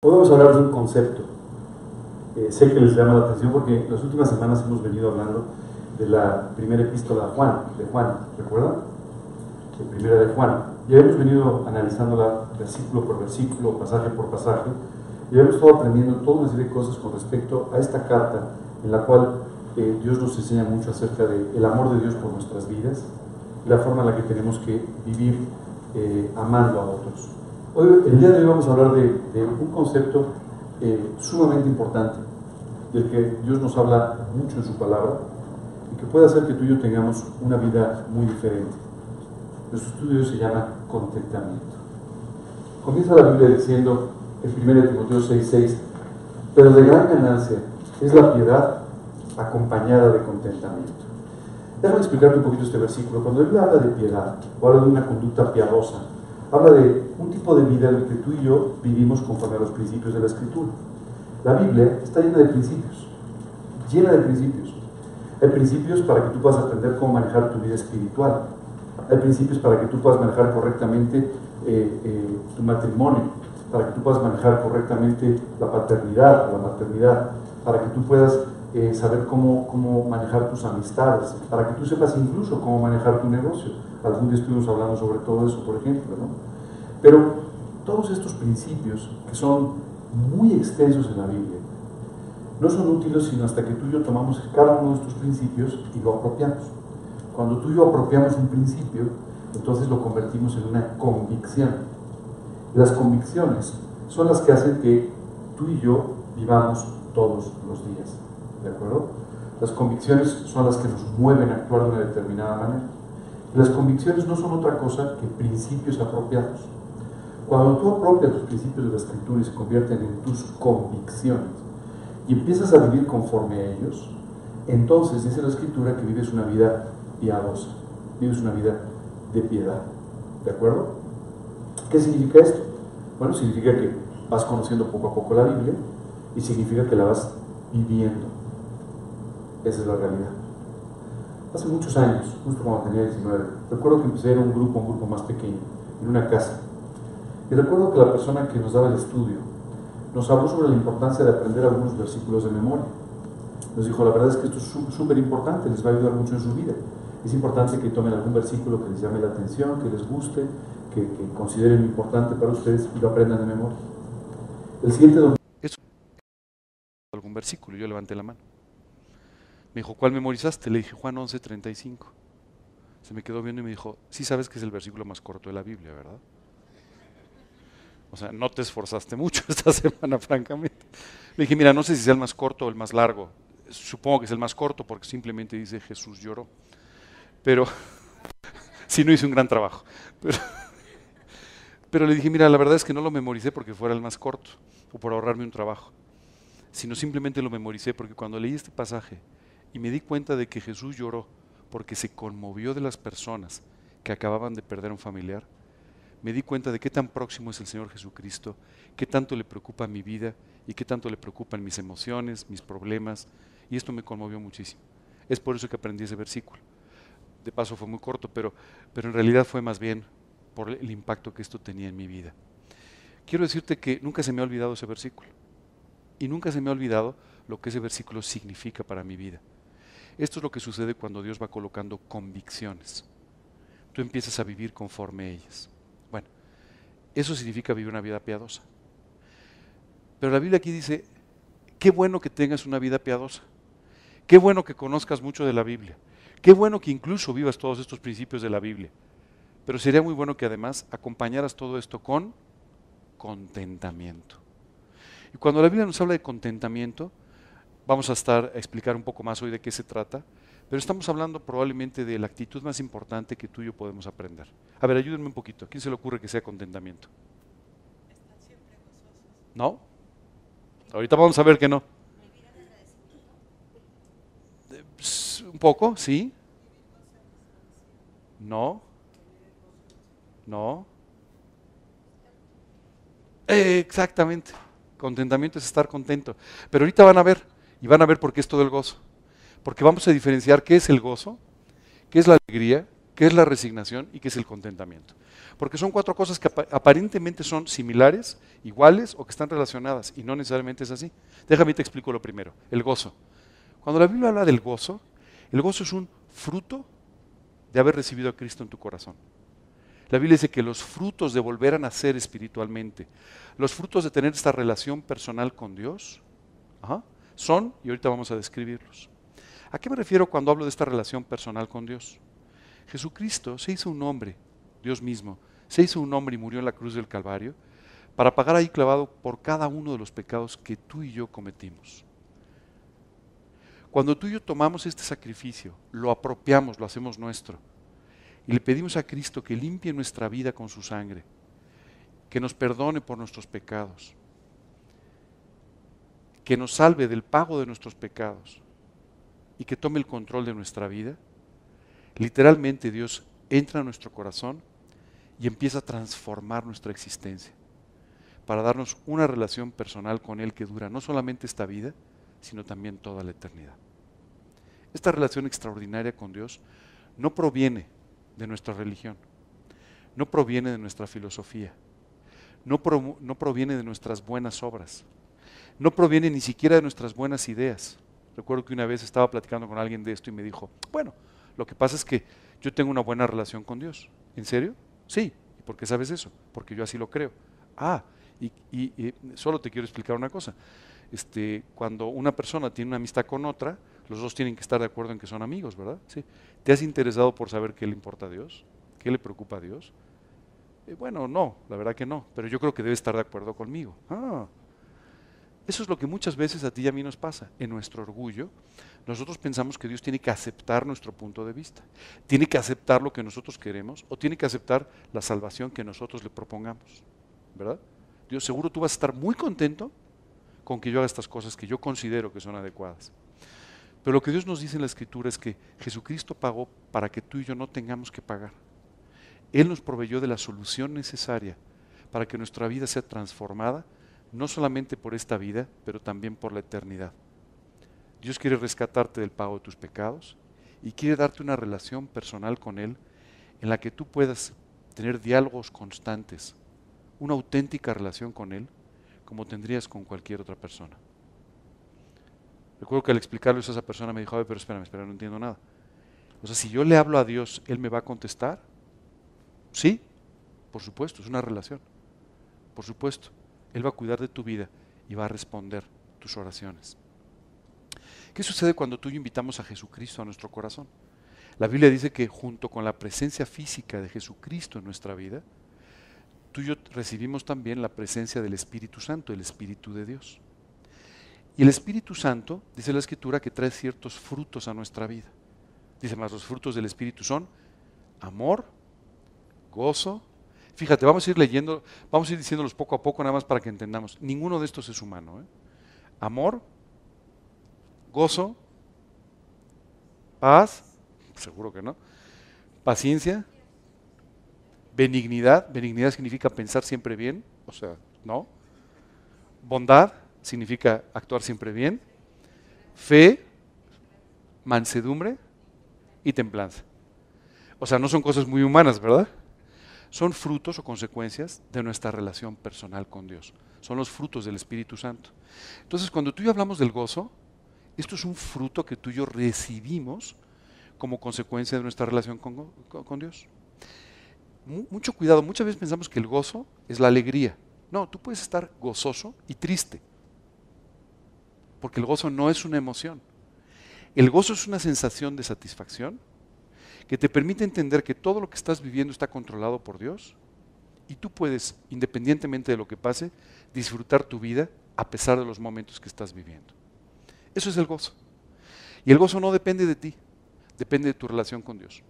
Hoy vamos a hablar de un concepto. Sé que les llama la atención porque en las últimas semanas hemos venido hablando de la primera epístola de Juan, ¿recuerdan? La primera de Juan. Ya hemos venido analizándola versículo por versículo, pasaje por pasaje, y hemos estado aprendiendo toda una serie de cosas con respecto a esta carta en la cual Dios nos enseña mucho acerca del amor de Dios por nuestras vidas y la forma en la que tenemos que vivir amando a otros. El día de hoy vamos a hablar de un concepto sumamente importante, del que Dios nos habla mucho en su palabra y que puede hacer que tú y yo tengamos una vida muy diferente. Nuestro estudio se llama contentamiento. Comienza la Biblia diciendo en 1 Timoteo 6:6, pero de gran ganancia es la piedad acompañada de contentamiento. Déjame explicarte un poquito este versículo. Cuando la Biblia habla de piedad o habla de una conducta piadosa, habla de un tipo de vida en el que tú y yo vivimos conforme a los principios de la Escritura. La Biblia está llena de principios, llena de principios. Hay principios para que tú puedas aprender cómo manejar tu vida espiritual. Hay principios para que tú puedas manejar correctamente tu matrimonio, para que tú puedas manejar correctamente la paternidad o la maternidad, para que tú puedas saber cómo manejar tus amistades, para que tú sepas incluso cómo manejar tu negocio. Algún día estuvimos hablando sobre todo eso, por ejemplo, ¿no? Pero todos estos principios, que son muy extensos en la Biblia, no son útiles sino hasta que tú y yo tomamos cada uno de estos principios y lo apropiamos. Cuando tú y yo apropiamos un principio, entonces lo convertimos en una convicción. Las convicciones son las que hacen que tú y yo vivamos todos los días, ¿de acuerdo? Las convicciones son las que nos mueven a actuar de una determinada manera. Las convicciones no son otra cosa que principios apropiados. Cuando tú apropias los principios de la Escritura y se convierten en tus convicciones y empiezas a vivir conforme a ellos, entonces dice la Escritura que vives una vida piadosa, vives una vida de piedad, ¿de acuerdo? ¿Qué significa esto? Bueno, significa que vas conociendo poco a poco la Biblia y significa que la vas viviendo. Esa es la realidad. Hace muchos años, justo cuando tenía 19, recuerdo que empecé en un grupo más pequeño, en una casa. Y recuerdo que la persona que nos daba el estudio nos habló sobre la importancia de aprender algunos versículos de memoria. Nos dijo, la verdad es que esto es súper importante, les va a ayudar mucho en su vida. Es importante que tomen algún versículo que les llame la atención, que les guste, que consideren importante para ustedes y lo aprendan de memoria. El siguiente domingo... Algún versículo, yo levanté la mano. Me dijo, ¿cuál memorizaste? Le dije, Juan 11:35. Se me quedó viendo y me dijo, sí sabes que es el versículo más corto de la Biblia, ¿verdad? O sea, no te esforzaste mucho esta semana, francamente. Le dije, mira, no sé si sea el más corto o el más largo. Supongo que es el más corto porque simplemente dice Jesús lloró. Pero, sí, no hice un gran trabajo. Pero le dije, mira, la verdad es que no lo memoricé porque fuera el más corto o por ahorrarme un trabajo, sino simplemente lo memoricé porque cuando leí este pasaje y me di cuenta de que Jesús lloró porque se conmovió de las personas que acababan de perder a un familiar, me di cuenta de qué tan próximo es el Señor Jesucristo, qué tanto le preocupa mi vida y qué tanto le preocupan mis emociones, mis problemas, y esto me conmovió muchísimo. Es por eso que aprendí ese versículo. De paso fue muy corto, pero en realidad fue más bien por el impacto que esto tenía en mi vida. Quiero decirte que nunca se me ha olvidado ese versículo, y nunca se me ha olvidado lo que ese versículo significa para mi vida. Esto es lo que sucede cuando Dios va colocando convicciones. Tú empiezas a vivir conforme a ellas. Bueno, eso significa vivir una vida piadosa. Pero la Biblia aquí dice, qué bueno que tengas una vida piadosa. Qué bueno que conozcas mucho de la Biblia. Qué bueno que incluso vivas todos estos principios de la Biblia. Pero sería muy bueno que además acompañaras todo esto con contentamiento. Y cuando la Biblia nos habla de contentamiento, vamos a explicar un poco más hoy de qué se trata, pero estamos hablando probablemente de la actitud más importante que tú y yo podemos aprender. A ver, ayúdenme un poquito. ¿A quién se le ocurre que sea contentamiento? Están siempre gozosos. ¿No? Ahorita vamos a ver que no. Vivir en agradecimiento. Un poco, sí. No. No. Exactamente. Contentamiento es estar contento. Pero ahorita van a ver, y van a ver por qué es todo el gozo. Porque vamos a diferenciar qué es el gozo, qué es la alegría qué es la resignación y qué es el contentamiento. Porque son 4 cosas que aparentemente son similares, iguales o que están relacionadas, y no necesariamente es así. Déjame te explico lo primero, el gozo. Cuando la Biblia habla del gozo, el gozo es un fruto de haber recibido a Cristo en tu corazón. La Biblia dice que los frutos de volver a nacer espiritualmente, los frutos de tener esta relación personal con Dios, son, y ahorita vamos a describirlos. ¿A qué me refiero cuando hablo de esta relación personal con Dios? Jesucristo se hizo un hombre, Dios mismo, se hizo un hombre y murió en la cruz del Calvario para pagar ahí clavado por cada uno de los pecados que tú y yo cometimos. Cuando tú y yo tomamos este sacrificio, lo apropiamos, lo hacemos nuestro, y le pedimos a Cristo que limpie nuestra vida con su sangre, que nos perdone por nuestros pecados, que nos salve del pago de nuestros pecados y que tome el control de nuestra vida, literalmente Dios entra a nuestro corazón y empieza a transformar nuestra existencia para darnos una relación personal con Él que dura no solamente esta vida, sino también toda la eternidad. Esta relación extraordinaria con Dios no proviene de nuestra religión, no proviene de nuestra filosofía, no proviene de nuestras buenas obras, no proviene ni siquiera de nuestras buenas ideas. Recuerdo que una vez estaba platicando con alguien de esto y me dijo, bueno, lo que pasa es que yo tengo una buena relación con Dios. ¿En serio? Sí. ¿Y por qué sabes eso? Porque yo así lo creo. Y solo te quiero explicar una cosa. Cuando una persona tiene una amistad con otra, los dos tienen que estar de acuerdo en que son amigos, ¿verdad? Sí. ¿Te has interesado por saber qué le importa a Dios? ¿Qué le preocupa a Dios? Bueno, no, la verdad que no, pero yo creo que debe estar de acuerdo conmigo. Eso es lo que muchas veces a ti y a mí nos pasa. En nuestro orgullo, nosotros pensamos que Dios tiene que aceptar nuestro punto de vista, tiene que aceptar lo que nosotros queremos o tiene que aceptar la salvación que nosotros le propongamos, ¿verdad? Dios, seguro tú vas a estar muy contento con que yo haga estas cosas que yo considero que son adecuadas. Pero lo que Dios nos dice en la Escritura es que Jesucristo pagó para que tú y yo no tengamos que pagar. Él nos proveyó de la solución necesaria para que nuestra vida sea transformada, no solamente por esta vida, pero también por la eternidad. Dios quiere rescatarte del pago de tus pecados y quiere darte una relación personal con Él en la que tú puedas tener diálogos constantes, una auténtica relación con Él, como tendrías con cualquier otra persona. Recuerdo que al explicarlo eso a esa persona me dijo, a ver, pero espérame, no entiendo nada. O sea, si yo le hablo a Dios, ¿Él me va a contestar? Sí, por supuesto, es una relación. Por supuesto, Él va a cuidar de tu vida y va a responder tus oraciones. ¿Qué sucede cuando tú y yo invitamos a Jesucristo a nuestro corazón? La Biblia dice que junto con la presencia física de Jesucristo en nuestra vida, tú y yo recibimos también la presencia del Espíritu Santo, el Espíritu de Dios. Y el Espíritu Santo, dice la Escritura, que trae ciertos frutos a nuestra vida. Dice más, los frutos del Espíritu son amor, gozo. Fíjate, vamos a ir leyendo, vamos a ir diciéndolos poco a poco nada más para que entendamos. Ninguno de estos es humano. Amor, gozo, paz, seguro que no, paciencia, benignidad. Benignidad significa pensar siempre bien, o sea, no. Bondad significa actuar siempre bien. Fe, mansedumbre y templanza. O sea, no son cosas muy humanas, ¿verdad? Son frutos o consecuencias de nuestra relación personal con Dios. Son los frutos del Espíritu Santo. Entonces, cuando tú y yo hablamos del gozo, esto es un fruto que tú y yo recibimos como consecuencia de nuestra relación con Dios. Mucho cuidado, muchas veces pensamos que el gozo es la alegría. No, tú puedes estar gozoso y triste, porque el gozo no es una emoción. El gozo es una sensación de satisfacción que te permite entender que todo lo que estás viviendo está controlado por Dios y tú puedes, independientemente de lo que pase, disfrutar tu vida a pesar de los momentos que estás viviendo. Eso es el gozo. Y el gozo no depende de ti, depende de tu relación con Dios.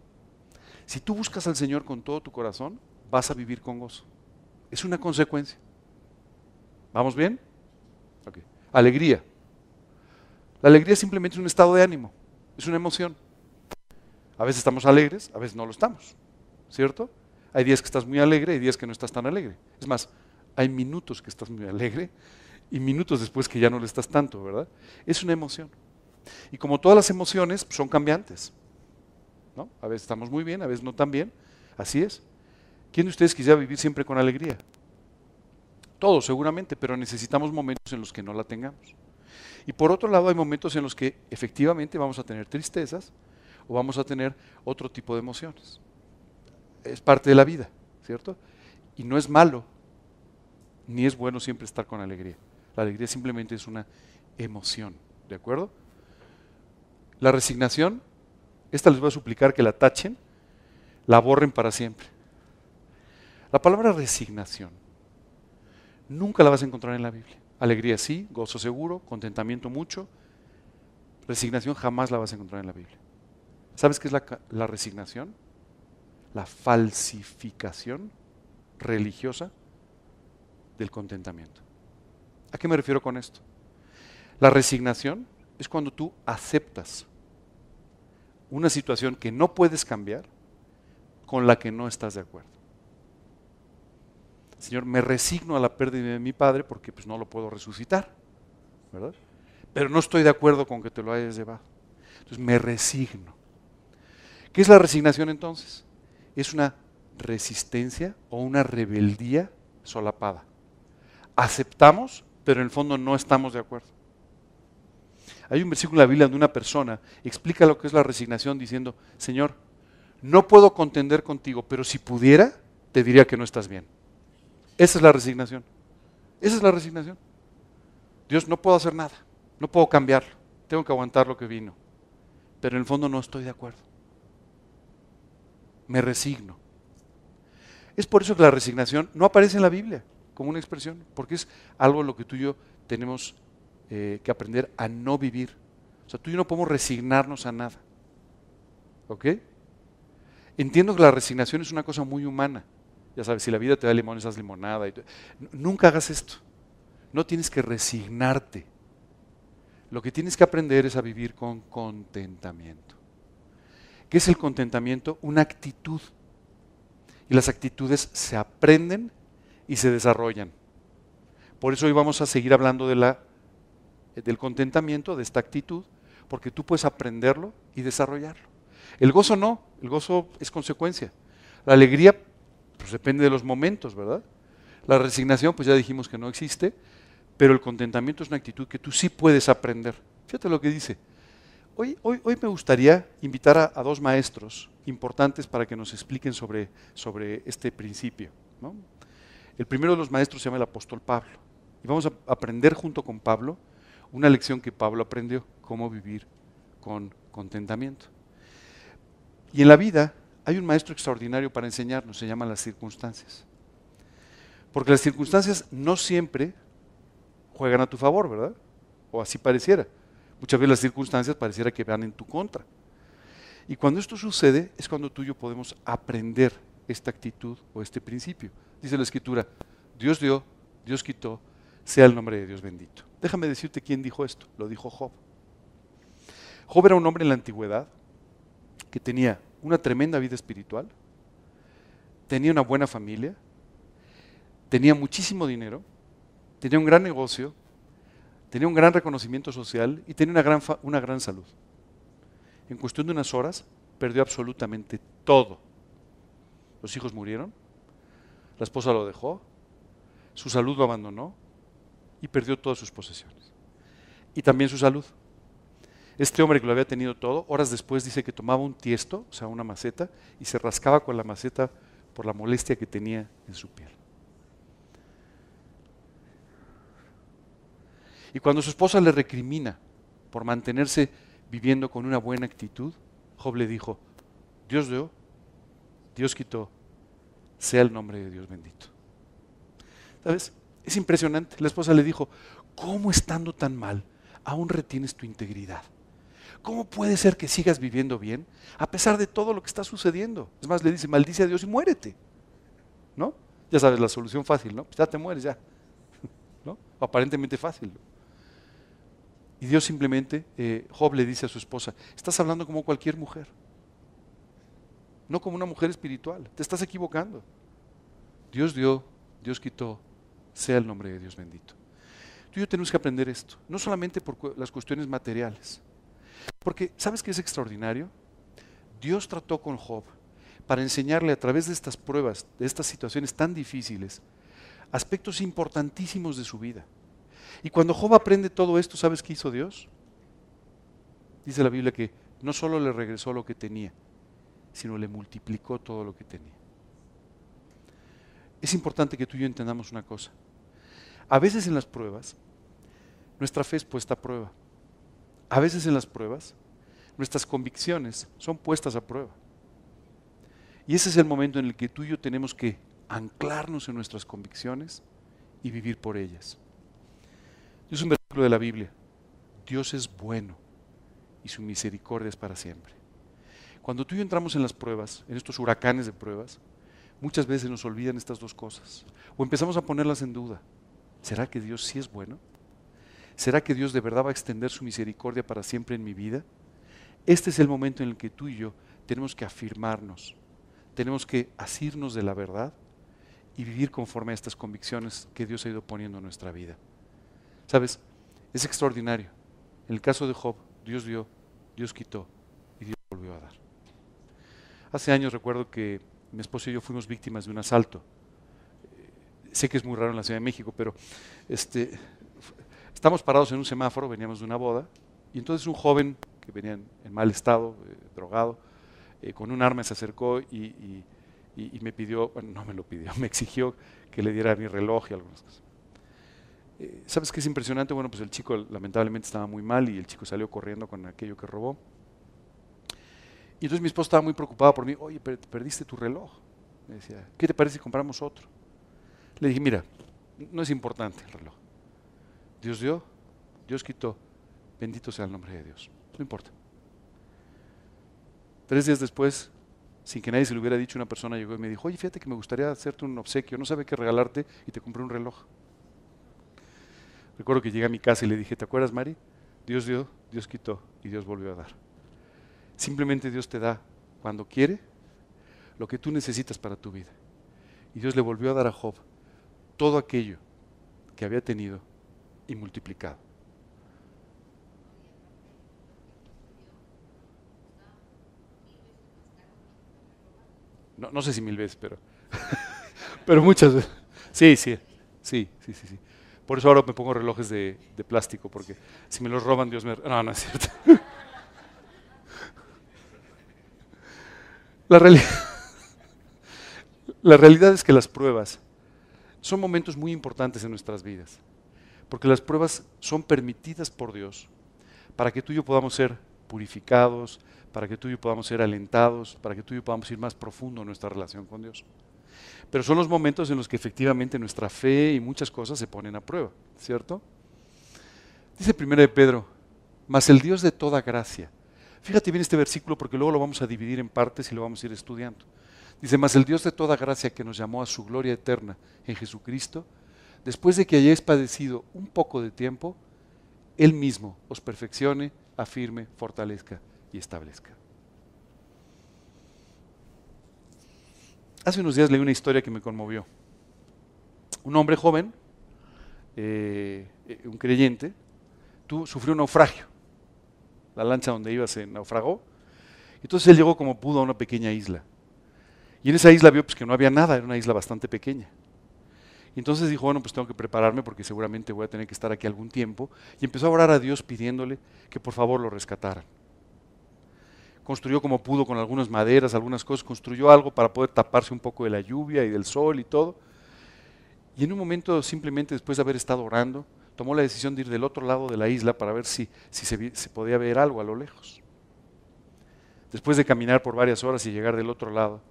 Si tú buscas al Señor con todo tu corazón, vas a vivir con gozo. Es una consecuencia. ¿Vamos bien? Okay. Alegría. La alegría simplemente es un estado de ánimo, es una emoción. A veces estamos alegres, a veces no lo estamos, ¿cierto? Hay días que estás muy alegre y días que no estás tan alegre. Es más, hay minutos que estás muy alegre y minutos después que ya no lo estás tanto, ¿verdad? Es una emoción. Y como todas las emociones, son cambiantes. ¿no? A veces estamos muy bien, a veces no tan bien. Así es. ¿Quién de ustedes quisiera vivir siempre con alegría? Todos seguramente, pero necesitamos momentos en los que no la tengamos. Y por otro lado hay momentos en los que efectivamente vamos a tener tristezas o vamos a tener otro tipo de emociones. Es parte de la vida, ¿cierto? Y no es malo, ni es bueno siempre estar con alegría. La alegría simplemente es una emoción, ¿de acuerdo? La resignación, esta les voy a suplicar que la tachen, la borren para siempre. La palabra resignación nunca la vas a encontrar en la Biblia. Alegría sí, gozo seguro, contentamiento mucho. Resignación jamás la vas a encontrar en la Biblia. ¿Sabes qué es la resignación? La falsificación religiosa del contentamiento. ¿A qué me refiero con esto? La resignación es cuando tú aceptas una situación que no puedes cambiar, con la que no estás de acuerdo. Señor, me resigno a la pérdida de mi padre porque pues no lo puedo resucitar, ¿verdad? Pero no estoy de acuerdo con que te lo hayas llevado. Entonces me resigno. ¿Qué es la resignación entonces? Es una resistencia o una rebeldía solapada. Aceptamos, pero en el fondo no estamos de acuerdo. Hay un versículo en la Biblia donde una persona explica lo que es la resignación diciendo, Señor, no puedo contender contigo, pero si pudiera, te diría que no estás bien. Esa es la resignación. Esa es la resignación. Dios, no puedo hacer nada, no puedo cambiarlo, tengo que aguantar lo que vino, pero en el fondo no estoy de acuerdo. Me resigno. Es por eso que la resignación no aparece en la Biblia como una expresión, porque es algo en lo que tú y yo tenemos que aprender a no vivir. O sea, tú y yo no podemos resignarnos a nada. ¿Ok? Entiendo que la resignación es una cosa muy humana. Ya sabes, si la vida te da limones, haz limonada. Nunca hagas esto. No tienes que resignarte. Lo que tienes que aprender es a vivir con contentamiento. ¿Qué es el contentamiento? Una actitud. Y las actitudes se aprenden y se desarrollan. Por eso hoy vamos a seguir hablando del contentamiento, de esta actitud, porque tú puedes aprenderlo y desarrollarlo. El gozo no, el gozo es consecuencia. La alegría, pues depende de los momentos, ¿verdad? La resignación, pues ya dijimos que no existe, pero el contentamiento es una actitud que tú sí puedes aprender. Fíjate lo que dice. Hoy me gustaría invitar a dos maestros importantes para que nos expliquen sobre este principio, ¿no? El primero de los maestros se llama el apóstol Pablo. Y vamos a aprender junto con Pablo una lección que Pablo aprendió, cómo vivir con contentamiento. Y en la vida hay un maestro extraordinario para enseñarnos, se llaman las circunstancias. Porque las circunstancias no siempre juegan a tu favor, ¿verdad? O así pareciera. Muchas veces las circunstancias pareciera que van en tu contra. Y cuando esto sucede es cuando tú y yo podemos aprender esta actitud o este principio. Dice la Escritura, Dios dio, Dios quitó, sea el nombre de Dios bendito. Déjame decirte quién dijo esto, lo dijo Job. Job era un hombre en la antigüedad que tenía una tremenda vida espiritual, tenía una buena familia, tenía muchísimo dinero, tenía un gran negocio, tenía un gran reconocimiento social y tenía una gran salud. En cuestión de unas horas, perdió absolutamente todo. Los hijos murieron, la esposa lo dejó, su salud lo abandonó y perdió todas sus posesiones. Y también su salud. Este hombre que lo había tenido todo, horas después dice que tomaba un tiesto, o sea, una maceta, y se rascaba con la maceta por la molestia que tenía en su piel. Y cuando su esposa le recrimina por mantenerse viviendo con una buena actitud, Job le dijo, Dios dio, Dios quitó, sea el nombre de Dios bendito. ¿Sabes? Es impresionante. La esposa le dijo, ¿cómo estando tan mal aún retienes tu integridad? ¿Cómo puede ser que sigas viviendo bien a pesar de todo lo que está sucediendo? Es más, le dice, maldice a Dios y muérete. ¿No? Ya sabes, la solución fácil, ¿no? Pues ya te mueres, ya. ¿No? Aparentemente fácil, ¿no? Y Dios simplemente, Job le dice a su esposa, estás hablando como cualquier mujer, no como una mujer espiritual, te estás equivocando. Dios dio, Dios quitó, sea el nombre de Dios bendito. Tú y yo tenemos que aprender esto, no solamente por las cuestiones materiales, porque ¿sabes qué es extraordinario? Dios trató con Job para enseñarle a través de estas pruebas, de estas situaciones tan difíciles, aspectos importantísimos de su vida. Y cuando Job aprende todo esto, ¿sabes qué hizo Dios? Dice la Biblia que no solo le regresó lo que tenía, sino le multiplicó todo lo que tenía. Es importante que tú y yo entendamos una cosa. A veces en las pruebas, nuestra fe es puesta a prueba. A veces en las pruebas, nuestras convicciones son puestas a prueba. Y ese es el momento en el que tú y yo tenemos que anclarnos en nuestras convicciones y vivir por ellas. Es un versículo de la Biblia. Dios es bueno y su misericordia es para siempre. Cuando tú y yo entramos en las pruebas, en estos huracanes de pruebas, muchas veces nos olvidan estas dos cosas. O empezamos a ponerlas en duda. ¿Será que Dios sí es bueno? ¿Será que Dios de verdad va a extender su misericordia para siempre en mi vida? Este es el momento en el que tú y yo tenemos que afirmarnos, tenemos que asirnos de la verdad y vivir conforme a estas convicciones que Dios ha ido poniendo en nuestra vida. ¿Sabes? Es extraordinario. En el caso de Job, Dios dio, Dios quitó y Dios volvió a dar. Hace años recuerdo que mi esposo y yo fuimos víctimas de un asalto. Sé que es muy raro en la Ciudad de México, pero estamos parados en un semáforo, veníamos de una boda, y entonces un joven que venía en mal estado, drogado, con un arma se acercó y me pidió, bueno, no me lo pidió, me exigió que le diera mi reloj y algunas cosas. ¿Sabes qué es impresionante? Bueno, pues el chico lamentablemente estaba muy mal y el chico salió corriendo con aquello que robó. Y entonces mi esposa estaba muy preocupada por mí. Oye, perdiste tu reloj. Me decía, ¿qué te parece si compramos otro? Le dije, mira, no es importante el reloj. Dios dio, Dios quitó. Bendito sea el nombre de Dios. No importa. 3 días después, sin que nadie se lo hubiera dicho, una persona llegó y me dijo, oye, fíjate que me gustaría hacerte un obsequio, no sabe qué regalarte y te compré un reloj. Recuerdo que llegué a mi casa y le dije, ¿te acuerdas, Mari? Dios dio, Dios quitó y Dios volvió a dar. Simplemente Dios te da, cuando quiere, lo que tú necesitas para tu vida. Y Dios le volvió a dar a Job todo aquello que había tenido y multiplicado. No sé si 1000 veces, pero muchas veces. Sí. Por eso ahora me pongo relojes de plástico, porque si me los roban, Dios me... No es cierto. La realidad es que las pruebas son momentos muy importantes en nuestras vidas, porque las pruebas son permitidas por Dios para que tú y yo podamos ser purificados, para que tú y yo podamos ser alentados, para que tú y yo podamos ir más profundo en nuestra relación con Dios. Pero son los momentos en los que efectivamente nuestra fe y muchas cosas se ponen a prueba, ¿cierto? Dice 1 de Pedro, mas el Dios de toda gracia. Fíjate bien este versículo porque luego lo vamos a dividir en partes y lo vamos a ir estudiando. Dice, mas el Dios de toda gracia que nos llamó a su gloria eterna en Jesucristo, después de que hayáis padecido un poco de tiempo, Él mismo os perfeccione, afirme, fortalezca y establezca. Hace unos días leí una historia que me conmovió. Un hombre joven, un creyente, sufrió un naufragio. La lancha donde iba se naufragó. Entonces él llegó como pudo a una pequeña isla. Y en esa isla vio pues, que no había nada, era una isla bastante pequeña. Y entonces dijo, bueno, pues tengo que prepararme porque seguramente voy a tener que estar aquí algún tiempo. Y empezó a orar a Dios pidiéndole que por favor lo rescataran. Construyó como pudo con algunas maderas, algunas cosas, construyó algo para poder taparse un poco de la lluvia y del sol y todo. Y en un momento, simplemente después de haber estado orando, tomó la decisión de ir del otro lado de la isla para ver si se podía ver algo a lo lejos. Después de caminar por varias horas y llegar del otro lado,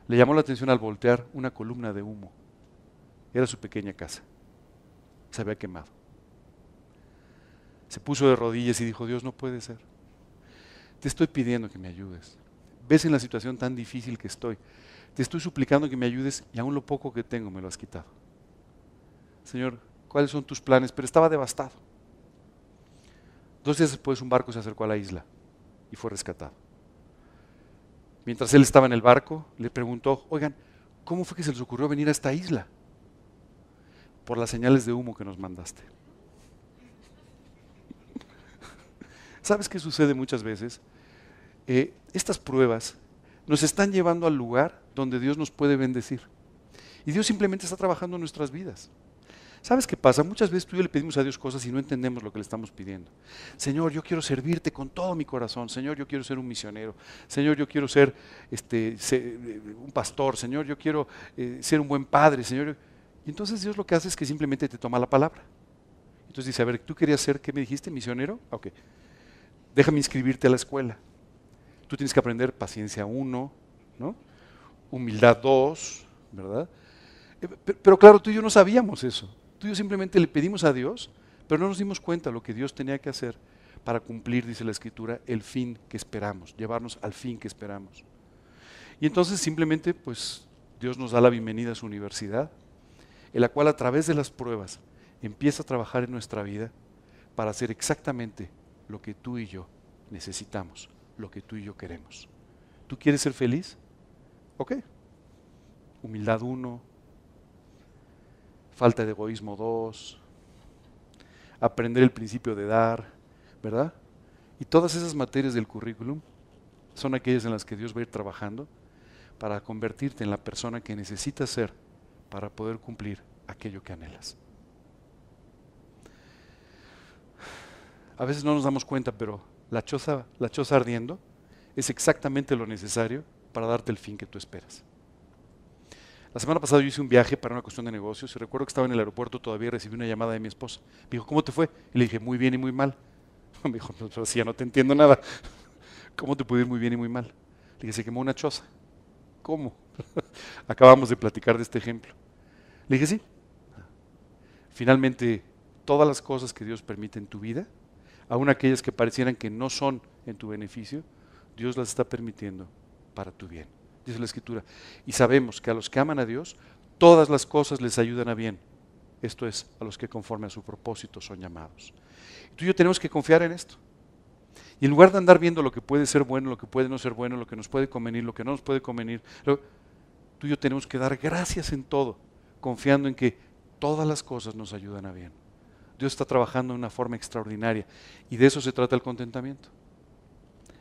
le llamó la atención al voltear una columna de humo. Era su pequeña casa. Se había quemado. Se puso de rodillas y dijo, Dios, no puede ser. Te estoy pidiendo que me ayudes. Ves en la situación tan difícil que estoy. Te estoy suplicando que me ayudes y aún lo poco que tengo me lo has quitado. Señor, ¿cuáles son tus planes? Pero estaba devastado. 2 días después un barco se acercó a la isla y fue rescatado. Mientras él estaba en el barco, le preguntó, oigan, ¿cómo fue que se les ocurrió venir a esta isla? Por las señales de humo que nos mandaste. ¿Sabes qué sucede muchas veces? estas pruebas nos están llevando al lugar donde Dios nos puede bendecir. Y Dios simplemente está trabajando en nuestras vidas. ¿Sabes qué pasa? Muchas veces tú y yo le pedimos a Dios cosas y no entendemos lo que le estamos pidiendo. Señor, yo quiero servirte con todo mi corazón. Señor, yo quiero ser un misionero. Señor, yo quiero ser, un pastor. Señor, yo quiero ser un buen padre. Señor. Y entonces Dios lo que hace es que simplemente te toma la palabra. Entonces dice, a ver, ¿tú querías ser, qué me dijiste, misionero? Ok, déjame inscribirte a la escuela. Tú tienes que aprender paciencia 1, ¿no? Humildad 2, ¿verdad? Pero claro, tú y yo no sabíamos eso. Tú y yo simplemente le pedimos a Dios, pero no nos dimos cuenta de lo que Dios tenía que hacer para cumplir, dice la Escritura, el fin que esperamos, llevarnos al fin que esperamos. Y entonces simplemente, pues, Dios nos da la bienvenida a su universidad, en la cual a través de las pruebas empieza a trabajar en nuestra vida para hacer exactamente lo que tú y yo necesitamos, lo que tú y yo queremos. ¿Tú quieres ser feliz? Ok. Humildad 1, falta de egoísmo 2, aprender el principio de dar, ¿verdad? Y todas esas materias del currículum son aquellas en las que Dios va a ir trabajando para convertirte en la persona que necesitas ser para poder cumplir aquello que anhelas. A veces no nos damos cuenta, pero la choza ardiendo es exactamente lo necesario para darte el fin que tú esperas. La semana pasada yo hice un viaje para una cuestión de negocios y recuerdo que estaba en el aeropuerto todavía y recibí una llamada de mi esposa. Me dijo, ¿cómo te fue? Y le dije, muy bien y muy mal. Me dijo, no, pero si ya no te entiendo nada. ¿Cómo te puede ir muy bien y muy mal? Le dije, se quemó una choza. ¿Cómo? Acabamos de platicar de este ejemplo. Le dije, sí. Finalmente, todas las cosas que Dios permite en tu vida, aun aquellas que parecieran que no son en tu beneficio, Dios las está permitiendo para tu bien. Dice la Escritura. Y sabemos que a los que aman a Dios, todas las cosas les ayudan a bien. Esto es, a los que conforme a su propósito son llamados. Tú y yo tenemos que confiar en esto. Y en lugar de andar viendo lo que puede ser bueno, lo que puede no ser bueno, lo que nos puede convenir, lo que no nos puede convenir, tú y yo tenemos que dar gracias en todo, confiando en que todas las cosas nos ayudan a bien. Dios está trabajando de una forma extraordinaria y de eso se trata el contentamiento.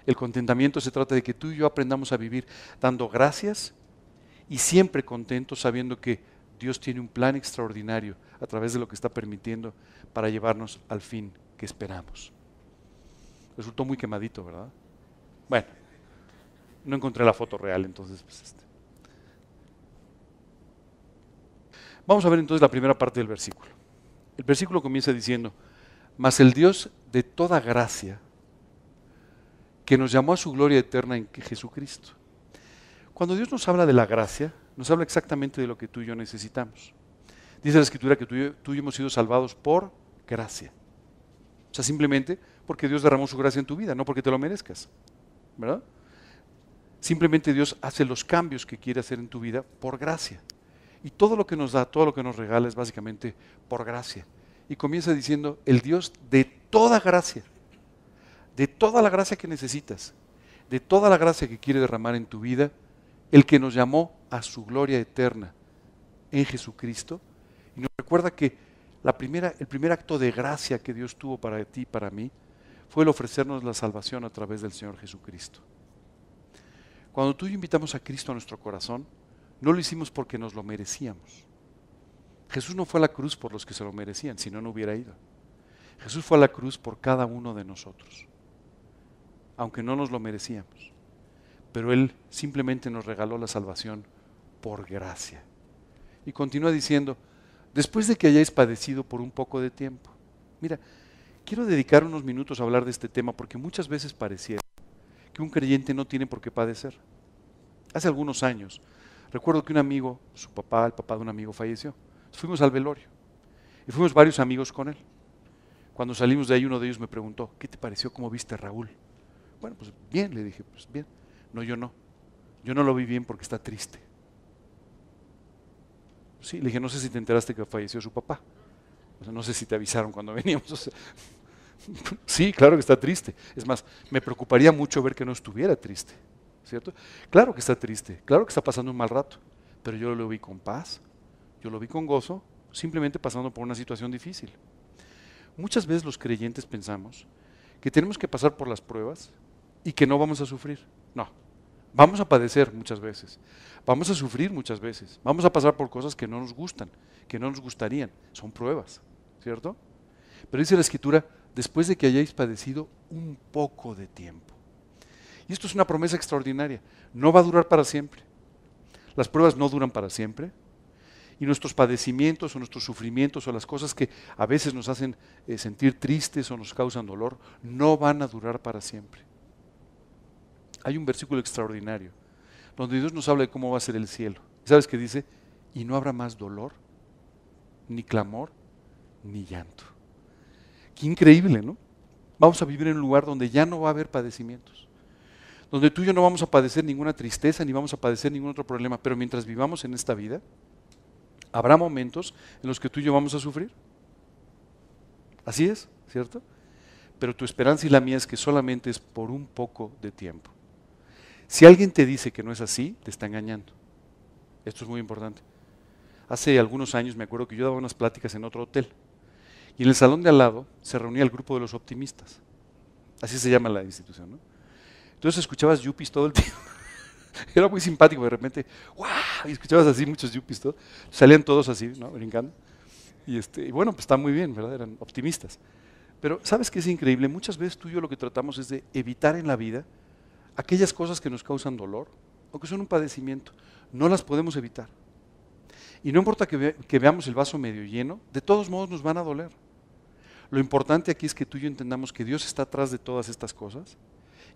El contentamiento se trata de que tú y yo aprendamos a vivir dando gracias y siempre contentos sabiendo que Dios tiene un plan extraordinario a través de lo que está permitiendo para llevarnos al fin que esperamos. Resultó muy quemadito, ¿verdad? Bueno, no encontré la foto real, entonces pues, Vamos a ver entonces la primera parte del versículo. El versículo comienza diciendo, mas el Dios de toda gracia, que nos llamó a su gloria eterna en Jesucristo. Cuando Dios nos habla de la gracia, nos habla exactamente de lo que tú y yo necesitamos. Dice la Escritura que tú y yo hemos sido salvados por gracia. O sea, simplemente porque Dios derramó su gracia en tu vida, no porque te lo merezcas, ¿verdad? Simplemente Dios hace los cambios que quiere hacer en tu vida por gracia. Y todo lo que nos da, todo lo que nos regala es básicamente por gracia. Y comienza diciendo, el Dios de toda gracia, de toda la gracia que necesitas, de toda la gracia que quiere derramar en tu vida, el que nos llamó a su gloria eterna en Jesucristo. Y nos recuerda que el primer acto de gracia que Dios tuvo para ti y para mí fue el ofrecernos la salvación a través del Señor Jesucristo. Cuando tú y yo invitamos a Cristo a nuestro corazón, no lo hicimos porque nos lo merecíamos. Jesús no fue a la cruz por los que se lo merecían, si no, no hubiera ido. Jesús fue a la cruz por cada uno de nosotros, aunque no nos lo merecíamos. Pero Él simplemente nos regaló la salvación por gracia. Y continúa diciendo, después de que hayáis padecido por un poco de tiempo. Mira, quiero dedicar unos minutos a hablar de este tema porque muchas veces pareciera que un creyente no tiene por qué padecer. Hace algunos años, recuerdo que un amigo, su papá, el papá de un amigo falleció. Fuimos al velorio y fuimos varios amigos con él. Cuando salimos de ahí, uno de ellos me preguntó, ¿qué te pareció? ¿Cómo viste a Raúl? Bueno, pues bien, le dije, pues bien. No, yo no. Yo no lo vi bien porque está triste. Sí, le dije, no sé si te enteraste que falleció su papá. O sea, no sé si te avisaron cuando veníamos. O sea, sí, claro que está triste. Es más, me preocuparía mucho ver que no estuviera triste, ¿cierto? Claro que está triste, claro que está pasando un mal rato, pero yo lo vi con paz, yo lo vi con gozo, simplemente pasando por una situación difícil. Muchas veces los creyentes pensamos que tenemos que pasar por las pruebas y que no vamos a sufrir. No, vamos a padecer muchas veces, vamos a sufrir muchas veces, vamos a pasar por cosas que no nos gustan, que no nos gustarían. Son pruebas, ¿cierto? Pero dice la Escritura, después de que hayáis padecido un poco de tiempo. Y esto es una promesa extraordinaria. No va a durar para siempre. Las pruebas no duran para siempre. Y nuestros padecimientos o nuestros sufrimientos o las cosas que a veces nos hacen sentir tristes o nos causan dolor, no van a durar para siempre. Hay un versículo extraordinario donde Dios nos habla de cómo va a ser el cielo. ¿Sabes qué dice? Y no habrá más dolor, ni clamor, ni llanto. Qué increíble, ¿no? Vamos a vivir en un lugar donde ya no va a haber padecimientos, donde tú y yo no vamos a padecer ninguna tristeza ni vamos a padecer ningún otro problema, pero mientras vivamos en esta vida, habrá momentos en los que tú y yo vamos a sufrir. Así es, ¿cierto? Pero tu esperanza y la mía es que solamente es por un poco de tiempo. Si alguien te dice que no es así, te está engañando. Esto es muy importante. Hace algunos años me acuerdo que yo daba unas pláticas en otro hotel y en el salón de al lado se reunía el grupo de los optimistas. Así se llama la institución, ¿no? Entonces escuchabas yuppies todo el tiempo. Era muy simpático, de repente, ¡guau! Y escuchabas así muchos yuppies, todo. Salían todos así, ¿no? Brincando. Y bueno, pues está muy bien, ¿verdad? Eran optimistas. Pero ¿sabes qué es increíble? Muchas veces tú y yo lo que tratamos es de evitar en la vida aquellas cosas que nos causan dolor o que son un padecimiento. No las podemos evitar. Y no importa que veamos el vaso medio lleno, de todos modos nos van a doler. Lo importante aquí es que tú y yo entendamos que Dios está atrás de todas estas cosas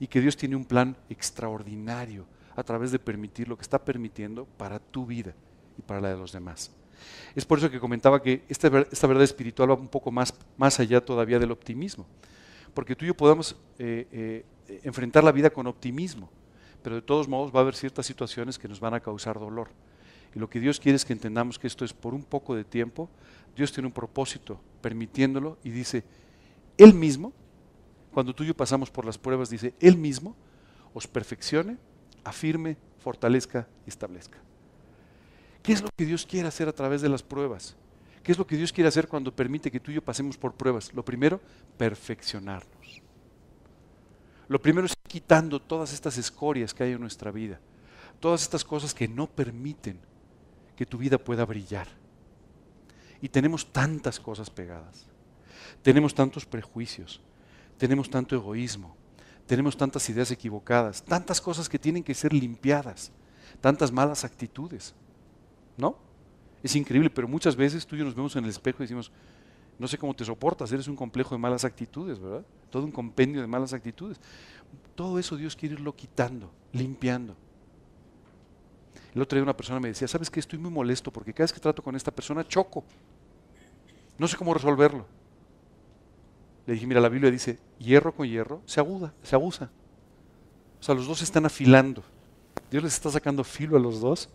y que Dios tiene un plan extraordinario a través de permitir lo que está permitiendo para tu vida y para la de los demás. Es por eso que comentaba que esta verdad espiritual va un poco más allá todavía del optimismo, porque tú y yo podemos enfrentar la vida con optimismo, pero de todos modos va a haber ciertas situaciones que nos van a causar dolor. Y lo que Dios quiere es que entendamos que esto es por un poco de tiempo. Dios tiene un propósito permitiéndolo y dice, Él mismo, cuando tú y yo pasamos por las pruebas, dice, Él mismo os perfeccione, afirme, fortalezca y establezca. ¿Qué es lo que Dios quiere hacer a través de las pruebas? ¿Qué es lo que Dios quiere hacer cuando permite que tú y yo pasemos por pruebas? Lo primero, perfeccionarnos. Lo primero es quitando todas estas escorias que hay en nuestra vida, todas estas cosas que no permiten que tu vida pueda brillar. Y tenemos tantas cosas pegadas, tenemos tantos prejuicios, tenemos tanto egoísmo, tenemos tantas ideas equivocadas, tantas cosas que tienen que ser limpiadas, tantas malas actitudes, ¿no? Es increíble, pero muchas veces tú y yo nos vemos en el espejo y decimos, no sé cómo te soportas, eres un complejo de malas actitudes, ¿verdad? Todo un compendio de malas actitudes. Todo eso Dios quiere irlo quitando, limpiando. El otro día una persona me decía, ¿sabes qué? Estoy muy molesto porque cada vez que trato con esta persona choco. No sé cómo resolverlo. Le dije, mira, la Biblia dice, hierro con hierro se aguza. O sea, los dos se están afilando. Dios les está sacando filo a los dos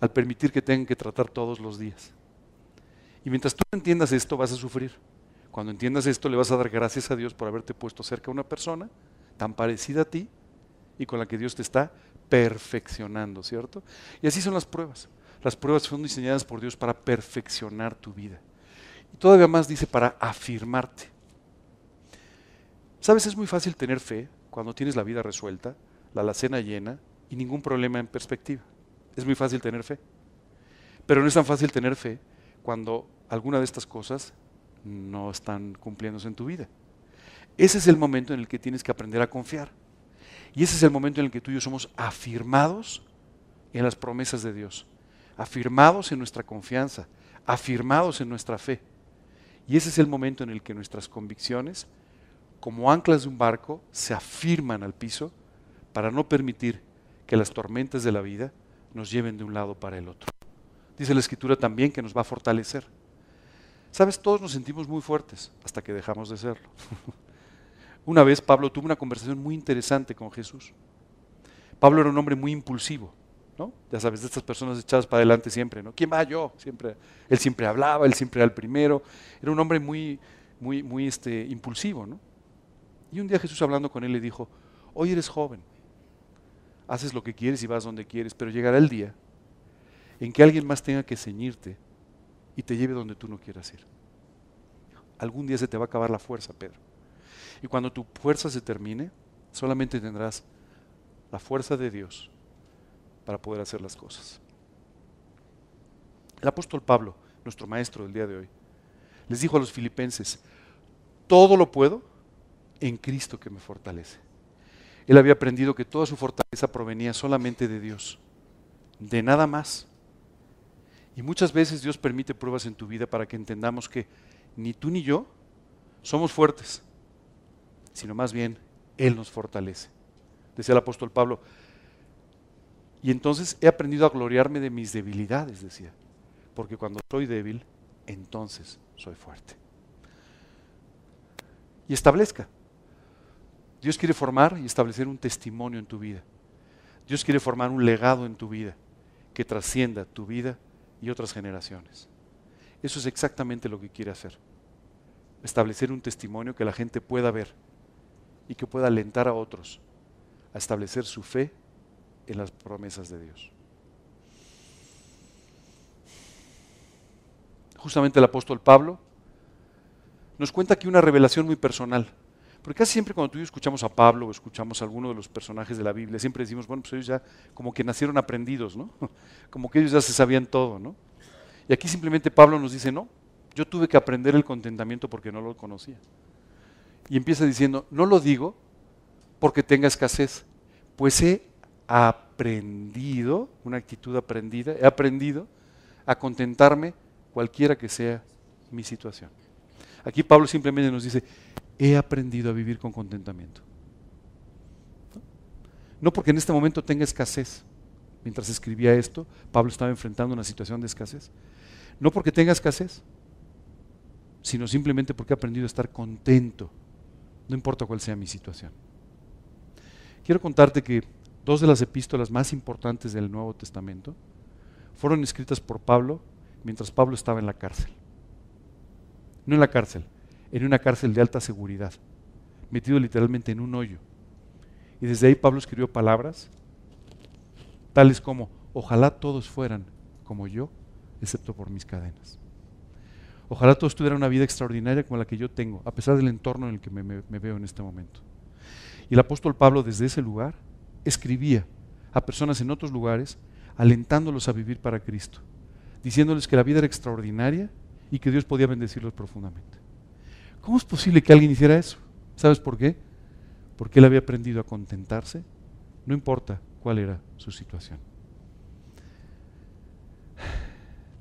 al permitir que tengan que tratar todos los días. Y mientras tú entiendas esto, vas a sufrir. Cuando entiendas esto, le vas a dar gracias a Dios por haberte puesto cerca a una persona tan parecida a ti y con la que Dios te está perfeccionando, ¿cierto? Y así son las pruebas. Las pruebas son diseñadas por Dios para perfeccionar tu vida. Y todavía más dice para afirmarte. ¿Sabes? Es muy fácil tener fe cuando tienes la vida resuelta, la alacena llena y ningún problema en perspectiva. Es muy fácil tener fe. Pero no es tan fácil tener fe cuando alguna de estas cosas no están cumpliéndose en tu vida. Ese es el momento en el que tienes que aprender a confiar. Y ese es el momento en el que tú y yo somos afirmados en las promesas de Dios, afirmados en nuestra confianza, afirmados en nuestra fe. Y ese es el momento en el que nuestras convicciones, como anclas de un barco, se afirman al piso para no permitir que las tormentas de la vida nos lleven de un lado para el otro. Dice la Escritura también que nos va a fortalecer. ¿Sabes? Todos nos sentimos muy fuertes hasta que dejamos de serlo. Una vez Pablo tuvo una conversación muy interesante con Jesús. Pablo era un hombre muy impulsivo, ¿no? Ya sabes, de estas personas echadas para adelante siempre, ¿no? ¿Quién va? Yo. Él siempre hablaba, él siempre era el primero. Era un hombre muy impulsivo, ¿no? Y un día Jesús hablando con él le dijo, hoy eres joven, haces lo que quieres y vas donde quieres, pero llegará el día en que alguien más tenga que ceñirte y te lleve donde tú no quieras ir. Algún día se te va a acabar la fuerza, Pedro. Y cuando tu fuerza se termine, solamente tendrás la fuerza de Dios para poder hacer las cosas. El apóstol Pablo, nuestro maestro del día de hoy, les dijo a los filipenses: todo lo puedo en Cristo que me fortalece. Él había aprendido que toda su fortaleza provenía solamente de Dios, de nada más. Y muchas veces Dios permite pruebas en tu vida para que entendamos que ni tú ni yo somos fuertes, sino más bien Él nos fortalece. Decía el apóstol Pablo, y entonces he aprendido a gloriarme de mis debilidades, decía, porque cuando soy débil, entonces soy fuerte. Y establezca. Dios quiere formar y establecer un testimonio en tu vida. Dios quiere formar un legado en tu vida que trascienda tu vida y otras generaciones. Eso es exactamente lo que quiere hacer. Establecer un testimonio que la gente pueda ver y que pueda alentar a otros a establecer su fe en las promesas de Dios. Justamente el apóstol Pablo nos cuenta aquí una revelación muy personal. Porque casi siempre cuando tú y yo escuchamos a Pablo o escuchamos a alguno de los personajes de la Biblia, siempre decimos, bueno, pues ellos ya como que nacieron aprendidos, ¿no? Como que ellos ya se sabían todo, ¿no? Y aquí simplemente Pablo nos dice, no, yo tuve que aprender el contentamiento porque no lo conocía. Y empieza diciendo, no lo digo porque tenga escasez, pues he aprendido, una actitud aprendida, he aprendido a contentarme cualquiera que sea mi situación. Aquí Pablo simplemente nos dice, he aprendido a vivir con contentamiento. No porque en este momento tenga escasez. Mientras escribía esto, Pablo estaba enfrentando una situación de escasez. No porque tenga escasez, sino simplemente porque he aprendido a estar contento, no importa cuál sea mi situación. Quiero contarte que 2 de las epístolas más importantes del Nuevo Testamento fueron escritas por Pablo mientras Pablo estaba en la cárcel. No en la cárcel, en una cárcel de alta seguridad, metido literalmente en un hoyo. Y desde ahí Pablo escribió palabras tales como, ojalá todos fueran como yo, excepto por mis cadenas. Ojalá todos tuvieran una vida extraordinaria como la que yo tengo, a pesar del entorno en el que me veo en este momento. Y el apóstol Pablo desde ese lugar escribía a personas en otros lugares, alentándolos a vivir para Cristo, diciéndoles que la vida era extraordinaria y que Dios podía bendecirlos profundamente. ¿Cómo es posible que alguien hiciera eso? ¿Sabes por qué? Porque él había aprendido a contentarse, no importa cuál era su situación.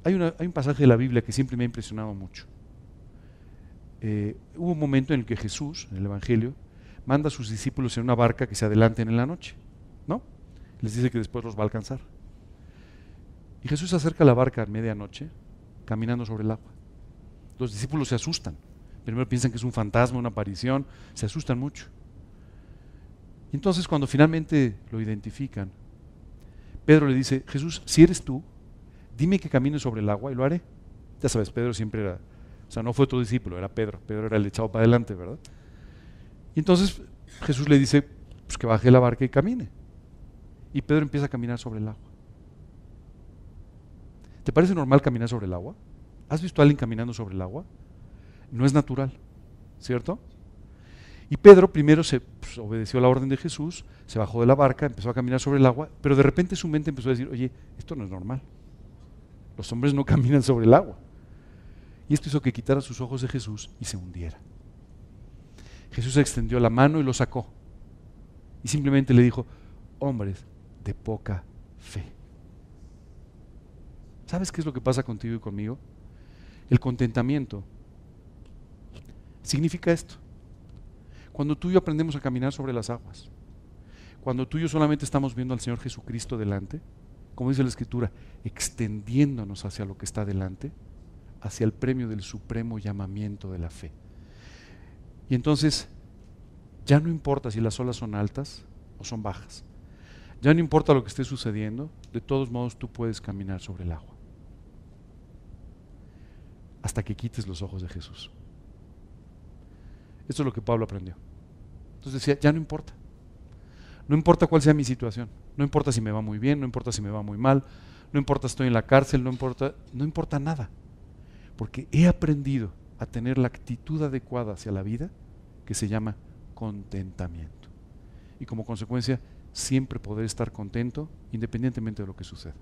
Hay un pasaje de la Biblia que siempre me ha impresionado mucho. Hubo un momento en el que Jesús, en el Evangelio, manda a sus discípulos en una barca que se adelanten en la noche, ¿no? Les dice que después los va a alcanzar. Y Jesús se acerca a la barca a medianoche, caminando sobre el agua. Los discípulos se asustan. Primero piensan que es un fantasma, una aparición, se asustan mucho. Y entonces cuando finalmente lo identifican, Pedro le dice, Jesús, si eres tú, dime que camine sobre el agua y lo haré. Ya sabes, Pedro siempre era, o sea, no fue otro discípulo, era Pedro. Pedro era el echado para adelante, ¿verdad? Y entonces Jesús le dice, pues que baje la barca y camine. Y Pedro empieza a caminar sobre el agua. ¿Te parece normal caminar sobre el agua? ¿Has visto a alguien caminando sobre el agua? No es natural, ¿cierto? Y Pedro primero obedeció la orden de Jesús, se bajó de la barca, empezó a caminar sobre el agua, pero de repente su mente empezó a decir, oye, esto no es normal. Los hombres no caminan sobre el agua. Y esto hizo que quitara sus ojos de Jesús y se hundiera. Jesús extendió la mano y lo sacó. Y simplemente le dijo, hombres de poca fe. ¿Sabes qué es lo que pasa contigo y conmigo? El contentamiento significa esto. Cuando tú y yo aprendemos a caminar sobre las aguas, cuando tú y yo solamente estamos viendo al Señor Jesucristo delante, como dice la Escritura, extendiéndonos hacia lo que está delante, hacia el premio del supremo llamamiento de la fe. Y entonces, ya no importa si las olas son altas o son bajas, ya no importa lo que esté sucediendo, de todos modos tú puedes caminar sobre el agua. Hasta que quites los ojos de Jesús. Esto es lo que Pablo aprendió. Entonces decía, ya no importa. No importa cuál sea mi situación. No importa si me va muy bien, no importa si me va muy mal, no importa si estoy en la cárcel, no importa nada. Porque he aprendido a tener la actitud adecuada hacia la vida que se llama contentamiento. y como consecuencia siempre poder estar contento independientemente de lo que suceda.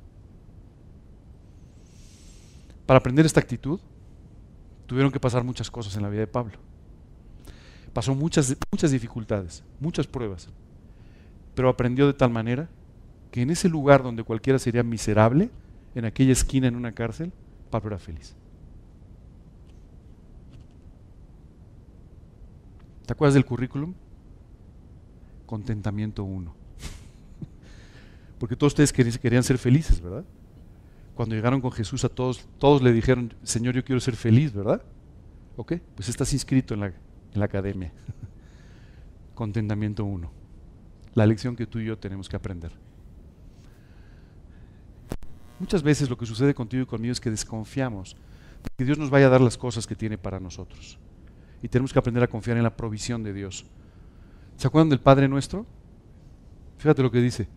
Para aprender esta actitud tuvieron que pasar muchas cosas en la vida de Pablo. Pasó muchas dificultades, muchas pruebas, pero aprendió de tal manera que en ese lugar donde cualquiera sería miserable, en aquella esquina en una cárcel, Pablo era feliz. ¿Te acuerdas del currículum? Contentamiento 1. Porque todos ustedes querían ser felices, ¿verdad? Cuando llegaron con Jesús a todos le dijeron, Señor, yo quiero ser feliz, ¿verdad? Ok, pues estás inscrito en la academia. Contentamiento 1. La lección que tú y yo tenemos que aprender. Muchas veces lo que sucede contigo y conmigo es que desconfiamos de que Dios nos vaya a dar las cosas que tiene para nosotros. Y tenemos que aprender a confiar en la provisión de Dios. ¿Se acuerdan del Padre Nuestro? Fíjate lo que dice.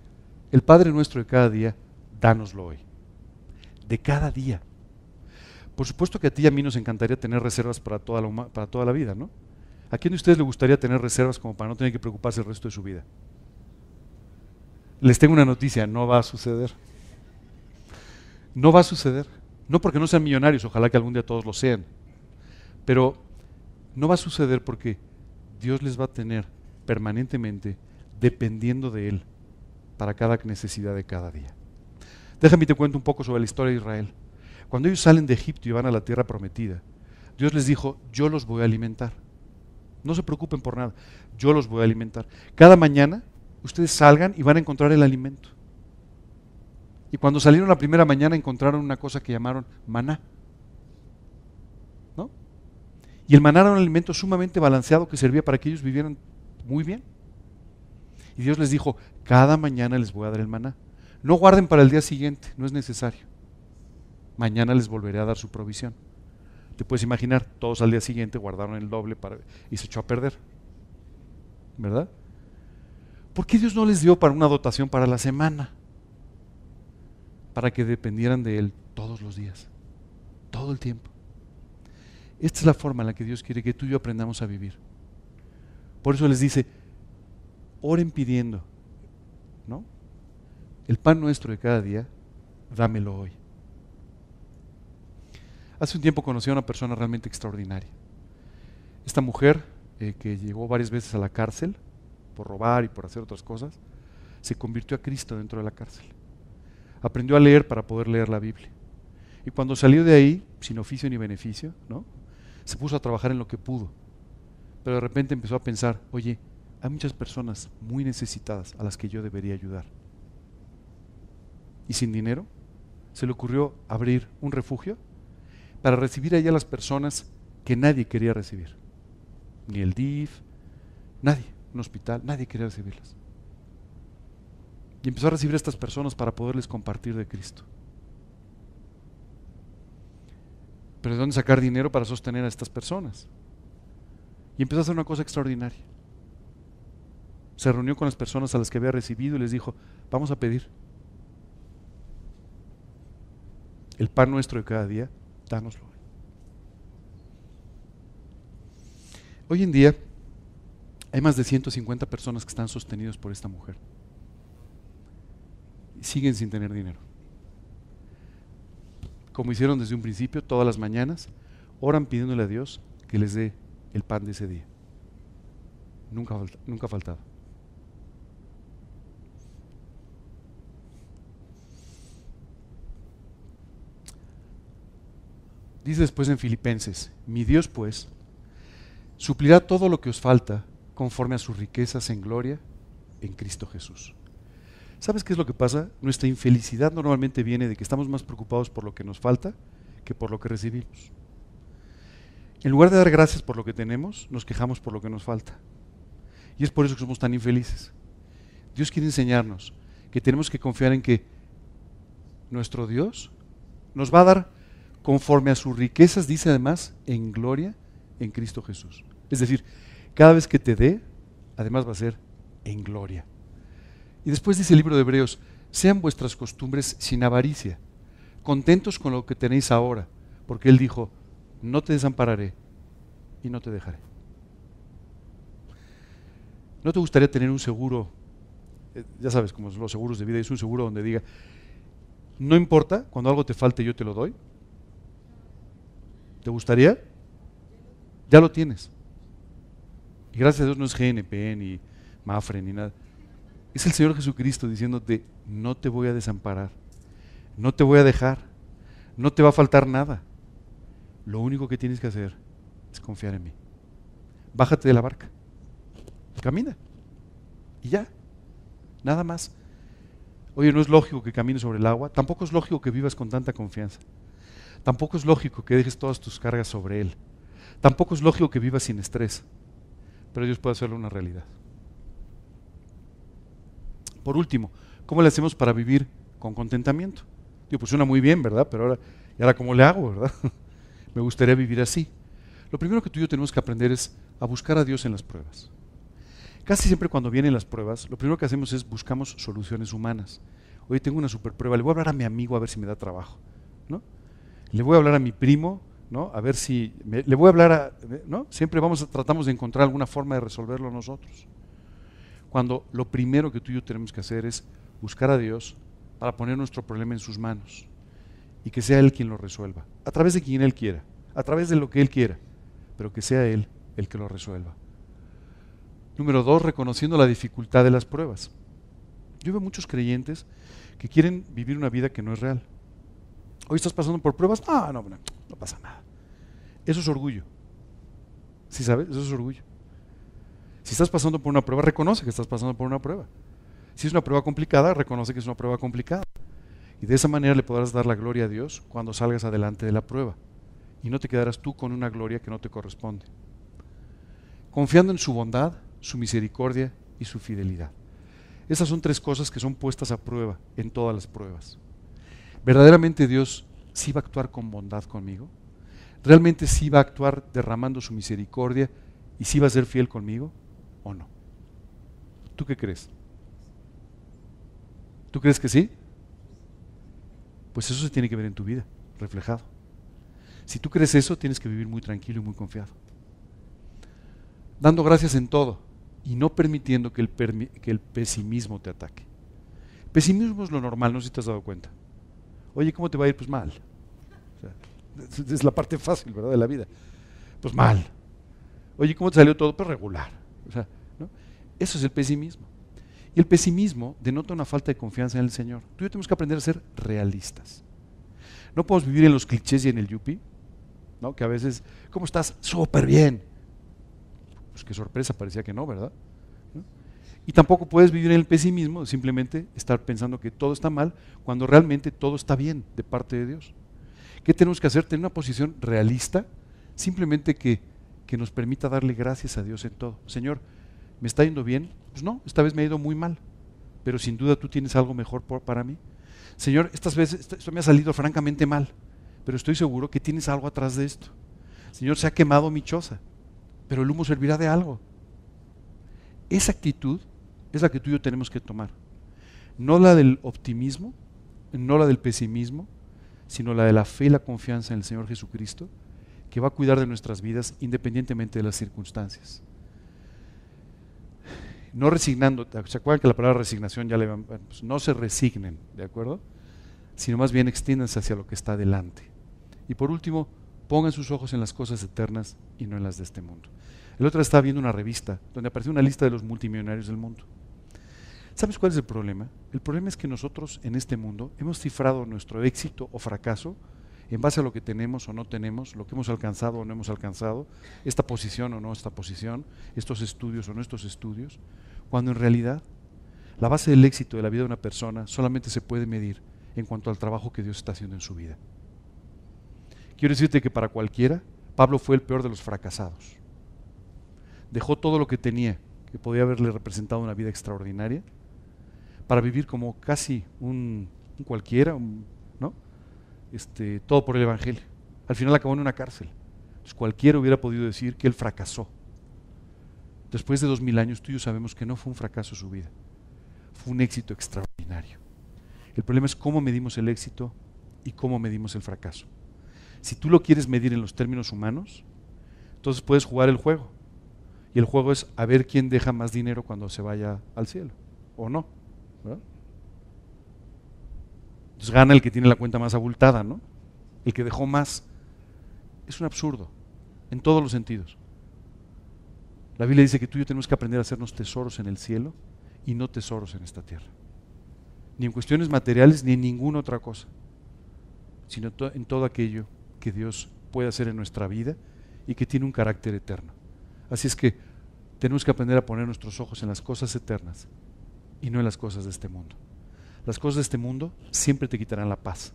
El Padre Nuestro de cada día, dánoslo hoy. De cada día. Por supuesto que a ti y a mí nos encantaría tener reservas para toda la vida, ¿no? ¿A quién de ustedes le gustaría tener reservas como para no tener que preocuparse el resto de su vida? Les tengo una noticia, no va a suceder. No va a suceder. No porque no sean millonarios, ojalá que algún día todos lo sean. Pero no va a suceder porque Dios les va a tener permanentemente dependiendo de Él para cada necesidad de cada día. Déjame te cuento un poco sobre la historia de Israel. Cuando ellos salen de Egipto y van a la tierra prometida, Dios les dijo, yo los voy a alimentar. No se preocupen por nada, yo los voy a alimentar. Cada mañana ustedes salgan y van a encontrar el alimento. Y cuando salieron la primera mañana encontraron una cosa que llamaron maná. ¿No? Y el maná era un alimento sumamente balanceado que servía para que ellos vivieran muy bien. Y Dios les dijo, cada mañana les voy a dar el maná. No guarden para el día siguiente, no es necesario. Mañana les volveré a dar su provisión. Te puedes imaginar, todos al día siguiente guardaron el doble y se echó a perder. ¿Verdad? ¿Por qué Dios no les dio para una dotación para la semana? Para que dependieran de Él todos los días, todo el tiempo. Esta es la forma en la que Dios quiere que tú y yo aprendamos a vivir. Por eso les dice, oren pidiendo, ¿no? El pan nuestro de cada día, dámelo hoy. Hace un tiempo conocí a una persona realmente extraordinaria. Esta mujer, que llegó varias veces a la cárcel por robar y por hacer otras cosas, se convirtió a Cristo dentro de la cárcel. Aprendió a leer para poder leer la Biblia. Y cuando salió de ahí, sin oficio ni beneficio, ¿no? Se puso a trabajar en lo que pudo. Pero de repente empezó a pensar, oye, hay muchas personas muy necesitadas a las que yo debería ayudar. Y sin dinero, se le ocurrió abrir un refugio para recibir allá a las personas que nadie quería recibir. Ni el DIF, nadie, un hospital, nadie quería recibirlas. Y empezó a recibir a estas personas para poderles compartir de Cristo. Pero ¿de dónde sacar dinero para sostener a estas personas? Y empezó a hacer una cosa extraordinaria. Se reunió con las personas a las que había recibido y les dijo, vamos a pedir. El pan nuestro de cada día, dánoslo. Hoy en día hay más de 150 personas que están sostenidos por esta mujer. Y siguen sin tener dinero. Como hicieron desde un principio, todas las mañanas, oran pidiéndole a Dios que les dé el pan de ese día. Nunca ha faltado. Dice después en Filipenses, mi Dios pues suplirá todo lo que os falta conforme a sus riquezas en gloria en Cristo Jesús. ¿Sabes qué es lo que pasa? Nuestra infelicidad normalmente viene de que estamos más preocupados por lo que nos falta que por lo que recibimos. En lugar de dar gracias por lo que tenemos, nos quejamos por lo que nos falta. Y es por eso que somos tan infelices. Dios quiere enseñarnos que tenemos que confiar en que nuestro Dios nos va a dar conforme a sus riquezas, dice además, en gloria en Cristo Jesús. Es decir, cada vez que te dé, además va a ser en gloria. Y después dice el libro de Hebreos, sean vuestras costumbres sin avaricia, contentos con lo que tenéis ahora, porque Él dijo, no te desampararé y no te dejaré. ¿No te gustaría tener un seguro? Ya sabes, como los seguros de vida, es un seguro donde diga, no importa, cuando algo te falte yo te lo doy. ¿Te gustaría? Ya lo tienes. Y gracias a Dios no es GNP ni Mafre ni nada. Es el Señor Jesucristo diciéndote, no te voy a desamparar, no te voy a dejar, no te va a faltar nada. Lo único que tienes que hacer es confiar en mí. Bájate de la barca, camina y ya, nada más. Oye, no es lógico que camines sobre el agua, tampoco es lógico que vivas con tanta confianza, tampoco es lógico que dejes todas tus cargas sobre Él, tampoco es lógico que vivas sin estrés, pero Dios puede hacerlo una realidad. Por último, ¿cómo le hacemos para vivir con contentamiento? Digo, pues suena muy bien, ¿verdad? Pero ahora ¿cómo le hago, verdad? Me gustaría vivir así. Lo primero que tú y yo tenemos que aprender es a buscar a Dios en las pruebas. Casi siempre cuando vienen las pruebas, lo primero que hacemos es buscamos soluciones humanas. Oye, tengo una super prueba, le voy a hablar a mi amigo a ver si me da trabajo, ¿no? Le voy a hablar a mi primo, ¿no? A ver si le voy a hablar a, ¿no? Siempre tratamos de encontrar alguna forma de resolverlo nosotros. Cuando lo primero que tú y yo tenemos que hacer es buscar a Dios para poner nuestro problema en sus manos y que sea Él quien lo resuelva, a través de quien Él quiera, a través de lo que Él quiera, pero que sea Él el que lo resuelva. Número 2, reconociendo la dificultad de las pruebas. Yo veo muchos creyentes que quieren vivir una vida que no es real. ¿Hoy estás pasando por pruebas? No pasa nada. Eso es orgullo. ¿Sí sabes? Eso es orgullo. Si estás pasando por una prueba, reconoce que estás pasando por una prueba. Si es una prueba complicada, reconoce que es una prueba complicada. Y de esa manera le podrás dar la gloria a Dios cuando salgas adelante de la prueba. Y no te quedarás tú con una gloria que no te corresponde. Confiando en su bondad, su misericordia y su fidelidad. Esas son 3 cosas que son puestas a prueba en todas las pruebas. ¿Verdaderamente Dios sí va a actuar con bondad conmigo? ¿Realmente sí va a actuar derramando su misericordia y sí va a ser fiel conmigo o no? ¿Tú qué crees? ¿Tú crees que sí? Pues eso se tiene que ver en tu vida, reflejado. Si tú crees eso, tienes que vivir muy tranquilo y muy confiado. Dando gracias en todo y no permitiendo que el pesimismo te ataque. Pesimismo es lo normal, no sé si te has dado cuenta. Oye, ¿cómo te va a ir? Pues mal. O sea, es la parte fácil, ¿verdad?, de la vida. Pues mal. Oye, ¿cómo te salió todo? Pues regular. O sea, ¿no? Eso es el pesimismo. Y el pesimismo denota una falta de confianza en el Señor. Tú y yo tenemos que aprender a ser realistas. No podemos vivir en los clichés y en el yupi, ¿no? Que a veces, ¿cómo estás? Súper bien. Pues qué sorpresa, parecía que no, ¿verdad? ¿No? Y tampoco puedes vivir en el pesimismo, simplemente estar pensando que todo está mal, cuando realmente todo está bien de parte de Dios. ¿Qué tenemos que hacer? Tener una posición realista, simplemente que nos permita darle gracias a Dios en todo. Señor, ¿me está yendo bien? Pues no, esta vez me ha ido muy mal, pero sin duda tú tienes algo mejor para mí. Señor, estas veces esto me ha salido francamente mal, pero estoy seguro que tienes algo atrás de esto. Señor, se ha quemado mi choza, pero el humo servirá de algo. Esa actitud es la que tú y yo tenemos que tomar. No la del optimismo, no la del pesimismo, sino la de la fe y la confianza en el Señor Jesucristo, que va a cuidar de nuestras vidas independientemente de las circunstancias. No resignando, ¿se acuerdan que la palabra resignación ya pues no se resignen, ¿de acuerdo? Sino más bien extiéndanse hacia lo que está delante. Y por último, pongan sus ojos en las cosas eternas y no en las de este mundo. El otro día estaba viendo una revista donde apareció una lista de los multimillonarios del mundo. ¿Sabes cuál es el problema? El problema es que nosotros en este mundo hemos cifrado nuestro éxito o fracaso en base a lo que tenemos o no tenemos, lo que hemos alcanzado o no hemos alcanzado, esta posición o no esta posición, estos estudios o no estos estudios, cuando en realidad la base del éxito de la vida de una persona solamente se puede medir en cuanto al trabajo que Dios está haciendo en su vida. Quiero decirte que para cualquiera, Pablo fue el peor de los fracasados. Dejó todo lo que tenía, que podía haberle representado una vida extraordinaria, para vivir como casi un cualquiera, ¿no? Todo por el Evangelio. Al final acabó en una cárcel. Entonces, cualquiera hubiera podido decir que él fracasó. Después de 2000 años, tú y yo sabemos que no fue un fracaso su vida. Fue un éxito extraordinario. El problema es cómo medimos el éxito y cómo medimos el fracaso. Si tú lo quieres medir en los términos humanos, entonces puedes jugar el juego Y el juego es a ver quién deja más dinero cuando se vaya al cielo, o no, ¿verdad? Entonces gana el que tiene la cuenta más abultada, ¿no? El que dejó más. Es un absurdo, en todos los sentidos. La Biblia dice que tú y yo tenemos que aprender a hacernos tesoros en el cielo y no tesoros en esta tierra. Ni en cuestiones materiales ni en ninguna otra cosa, sino en todo aquello que Dios puede hacer en nuestra vida y que tiene un carácter eterno. Así es que tenemos que aprender a poner nuestros ojos en las cosas eternas y no en las cosas de este mundo. Las cosas de este mundo siempre te quitarán la paz.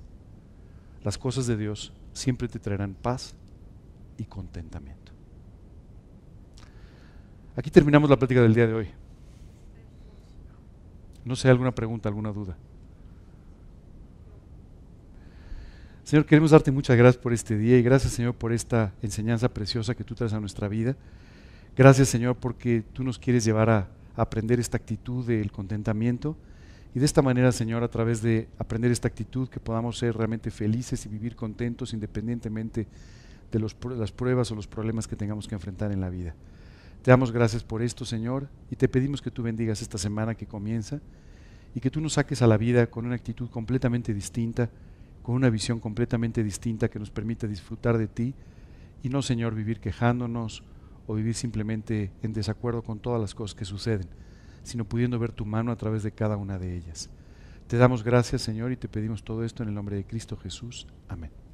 Las cosas de Dios siempre te traerán paz y contentamiento. Aquí terminamos la plática del día de hoy. No sé, alguna pregunta, alguna duda. Señor, queremos darte muchas gracias por este día y gracias, Señor, por esta enseñanza preciosa que tú traes a nuestra vida. Gracias, Señor, porque tú nos quieres llevar a aprender esta actitud del contentamiento y de esta manera, Señor, a través de aprender esta actitud, que podamos ser realmente felices y vivir contentos independientemente de las pruebas o los problemas que tengamos que enfrentar en la vida. Te damos gracias por esto, Señor, y te pedimos que tú bendigas esta semana que comienza y que tú nos saques a la vida con una actitud completamente distinta, con una visión completamente distinta que nos permita disfrutar de ti y no, Señor, vivir quejándonos o vivir simplemente en desacuerdo con todas las cosas que suceden, sino pudiendo ver tu mano a través de cada una de ellas. Te damos gracias, Señor, y te pedimos todo esto en el nombre de Cristo Jesús. Amén.